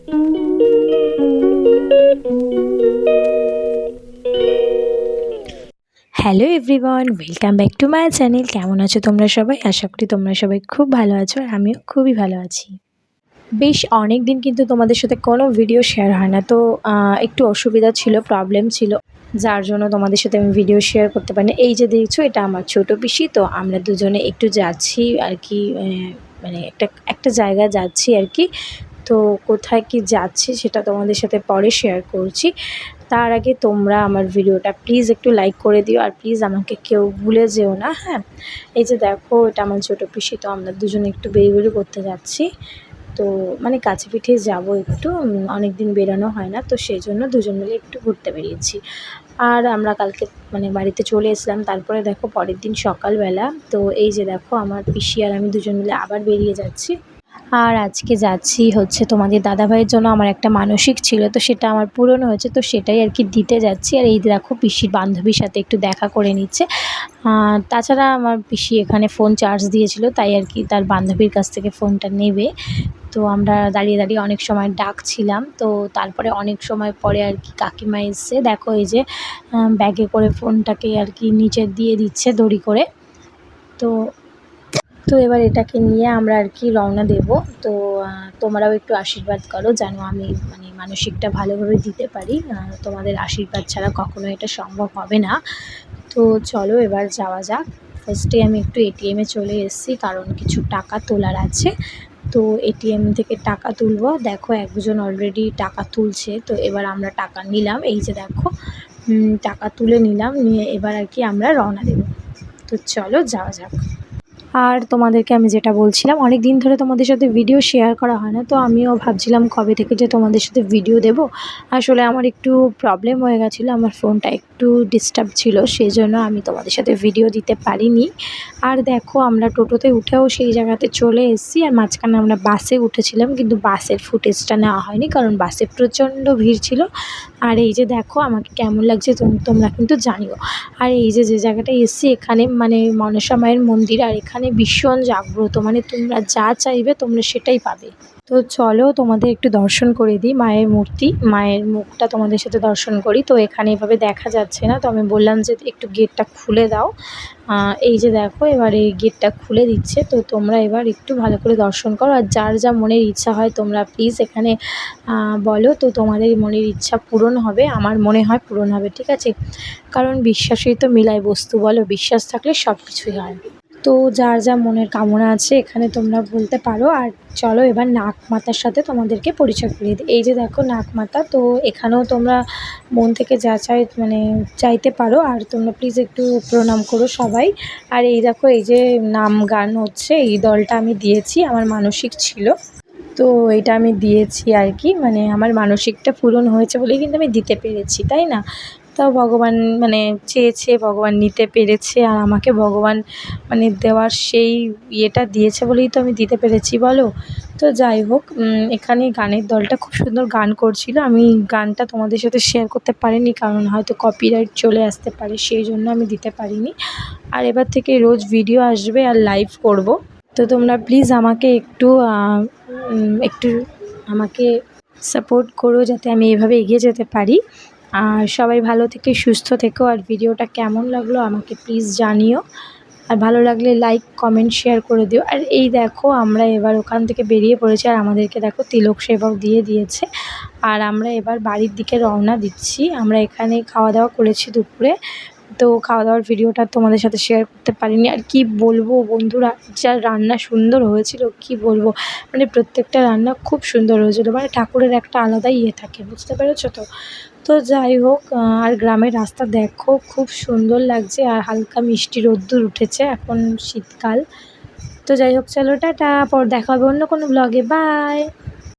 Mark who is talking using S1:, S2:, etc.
S1: Hello everyone, welcome back to my channel. কেমন আছো তোমরা সবাই? আশা করি তোমরা সবাই খুব ভালো আছো আর আমিও খুবই ভালো আছি। বেশ অনেক দিন কিন্তু তোমাদের সাথে কোনো ভিডিও শেয়ার হয় না, তো একটু অসুবিধা ছিল, প্রবলেম ছিল, যার জন্য তোমাদের সাথে আমি ভিডিও শেয়ার করতে পারি না। এই যে দেখছো, এটা আমার ছোটো পিসি। তো আমরা দুজনে একটু যাচ্ছি আর কি, মানে একটা জায়গায় যাচ্ছি আর কি। তো কোথায় কি যাচ্ছি সেটা তোমাদের সাথে পরে শেয়ার করছি। তার আগে তোমরা আমার ভিডিওটা প্লিজ একটু লাইক করে দিও, আর প্লিজ আমাকে কেউ ভুলে যেও না, হ্যাঁ। এই যে দেখো, এটা আমার ছোটো পিসি। তো আমরা দুজনে একটু বেরিয়ে করতে যাচ্ছি। তো মানে কাছে পিঠে যাবো একটু, অনেক দিন বেরানো হয় না, তো সেই জন্য দুজন মিলে একটু ঘুরতে বেরিয়েছি। আর আমরা কালকে মানে বাড়িতে চলে এসলাম। তারপরে দেখো পরের দিন সকালবেলা, তো এই যে দেখো আমার পিসি আর আমি দুজন মিলে আবার বেরিয়ে যাচ্ছি। আর আজকে যাচ্ছি হচ্ছে তোমাদের দাদাভাইয়ের জন্য আমার একটা মানসিক ছিল, তো সেটা আমার পূরণ হয়েছে, তো সেটাই আর কি দিতে যাচ্ছি। আর এই দেখো পিসির বান্ধবীর সাথে একটু দেখা করে নিচ্ছে। তাছাড়া আমার পিসি এখানে ফোন চার্জ দিয়েছিল, তাই আর কি তার বান্ধবীর কাছ থেকে ফোনটা নেবে। তো আমরা দাঁড়িয়ে দাঁড়িয়ে অনেক সময় ডাকছিলাম। তো তারপরে অনেক সময় পরে আর কি কাকিমা এসছে, দেখো এই যে ব্যাগে করে ফোনটাকে আর কি নিচে দিয়ে দিচ্ছে দড়ি করে। তো তো এবার এটাকে নিয়ে আমরা আর কি রওনা দেব। তো তোমরাও একটু আশীর্বাদ করো যেন আমি মানে মানসিকটা ভালোভাবে দিতে পারি। তোমাদের আশীর্বাদ ছাড়া কখনো এটা সম্ভব হবে না। তো চলো এবার যাওয়া যাক। ফার্স্টে আমি একটু এটিএমে চলে এসেছি, কারণ কিছু টাকা তোলার আছে। তো এটিএম থেকে টাকা তুলবো। দেখো একজন অলরেডি টাকা তুলছে, তো এবার আমরা টাকা নিলাম। এই যে দেখো টাকা তুলে নিলাম, নিয়ে এবার আর কি আমরা রওনা দেব। তো চলো যাওয়া যাক। আর তোমাদেরকে আমি যেটা বলছিলাম, অনেক দিন ধরে তোমাদের সাথে ভিডিও শেয়ার করা হয় না, তো আমিও ভাবছিলাম কবে থেকে যে তোমাদের সাথে ভিডিও দেব। আসলে আমার একটু প্রবলেম হয়ে গেছিলো, আমার ফোনটা একটু ডিস্টার্ব ছিল, সেই জন্য আমি তোমাদের সাথে ভিডিও দিতে পারিনি। আর দেখো আমরা টোটোতে উঠেও সেই জায়গাতে চলে এসেছি। আর মাঝখানে আমরা বাসে উঠেছিলাম, কিন্তু বাসের ফুটেজটা নেওয়া হয়নি, কারণ বাসে প্রচণ্ড ভিড় ছিল। আর এই যে দেখো আমাকে কেমন লাগছে তোমরা কিন্তু জানিও। আর এই যে জায়গাটায় এসেছি, এখানে মানে মনসা মায়ের মন্দির, আর এখানে ভীষণ জাগ্রত, মানে তোমরা যা চাইবে তোমরা সেটাই পাবে। তো চলো তোমাদের একটু দর্শন করে দিই মায়ের মূর্তি, মায়ের মুখটা তোমাদের সাথে দর্শন করি। তো এখানে এভাবে দেখা যাচ্ছে না, তো আমি বললাম যে একটু গেটটা খুলে দাও। এই যে দেখো এবার এই গেটটা খুলে দিচ্ছে। তো তোমরা এবার একটু ভালো করে দর্শন করো, আর যার যা মনের ইচ্ছা হয় তোমরা প্লিজ এখানে বলো, তো তোমাদের মনের ইচ্ছা পূরণ হবে। আমার মনে হয় পূরণ হবে, ঠিক আছে? কারণ বিশ্বাসেই তো মিলায় বস্তু, বলো? বিশ্বাস থাকলে সব কিছুই হয়। তো যার যা মনের কামনা আছে এখানে তোমরা বলতে পারো। আর চলো এবার নাগ মাতার সাথে তোমাদেরকে পরিচয় করিয়ে দিই। এই যে দেখো নাগ মাতা, তো এখানেও তোমরা মন থেকে যা চাই মানে চাইতে পারো। আর তোমরা প্লিজ একটু প্রণাম করো সবাই। আর এই দেখো এই যে নাম গান হচ্ছে, এই দলটা আমি দিয়েছি, আমার মানসিক ছিল, তো এটা আমি দিয়েছি আর কি। মানে আমার মানসিকটা পূরণ হয়েছে বলেই কিন্তু আমি দিতে পেরেছি, তাই না? তাও ভগবান মানে চেয়েছে, ভগবান নিতে পেরেছে, আর আমাকে ভগবান মানে দেওয়ার সেই ইয়েটা দিয়েছে বলেই তো আমি দিতে পেরেছি, বলো? তো যাই হোক, এখানে গানের দলটা খুব সুন্দর গান করছিল। আমি গানটা তোমাদের সাথে শেয়ার করতে পারিনি, কারণ হয়তো কপিরাইট চলে আসতে পারে, সেই জন্য আমি দিতে পারিনি। আর এবার থেকে রোজ ভিডিও আসবে আর লাইভ করব। তো তোমরা প্লিজ আমাকে একটু আমাকে সাপোর্ট করো, যাতে আমি এভাবে এগিয়ে যেতে পারি। আর সবাই ভালো থেকে সুস্থ থেকো। আর ভিডিওটা কেমন লাগলো আমাকে প্লিজ জানিও। আর ভালো লাগলে লাইক কমেন্ট শেয়ার করে দিও। আর এই দেখো আমরা এবার ওখান থেকে বেরিয়ে পড়েছি, আর আমাদেরকে দেখো তিলক সেবাও দিয়ে দিয়েছে। আর আমরা এবার বাড়ির দিকে রওনা দিচ্ছি। আমরা এখানে খাওয়া দাওয়া করেছি দুপুরে, তো খাওয়া দাওয়ার ভিডিওটা তোমাদের সাথে শেয়ার করতে পারিনি। আর কি বলবো বন্ধুরা, যা রান্না সুন্দর হয়েছিল কি বলবো, মানে প্রত্যেকটা রান্না খুব সুন্দর হয়েছিল, মানে ঠাকুরের একটা আলাদাই ইয়ে থাকে, বুঝতে পেরেছো তো? তো যাই হোক, আর গ্রামের রাস্তা দেখো খুব সুন্দর লাগছে, আর হালকা মিষ্টি রোদ্দুর উঠেছে, এখন শীতকাল। তো যাই হোক, চলো টাটা, পর দেখা হবে অন্য কোনো ব্লগে, বাই।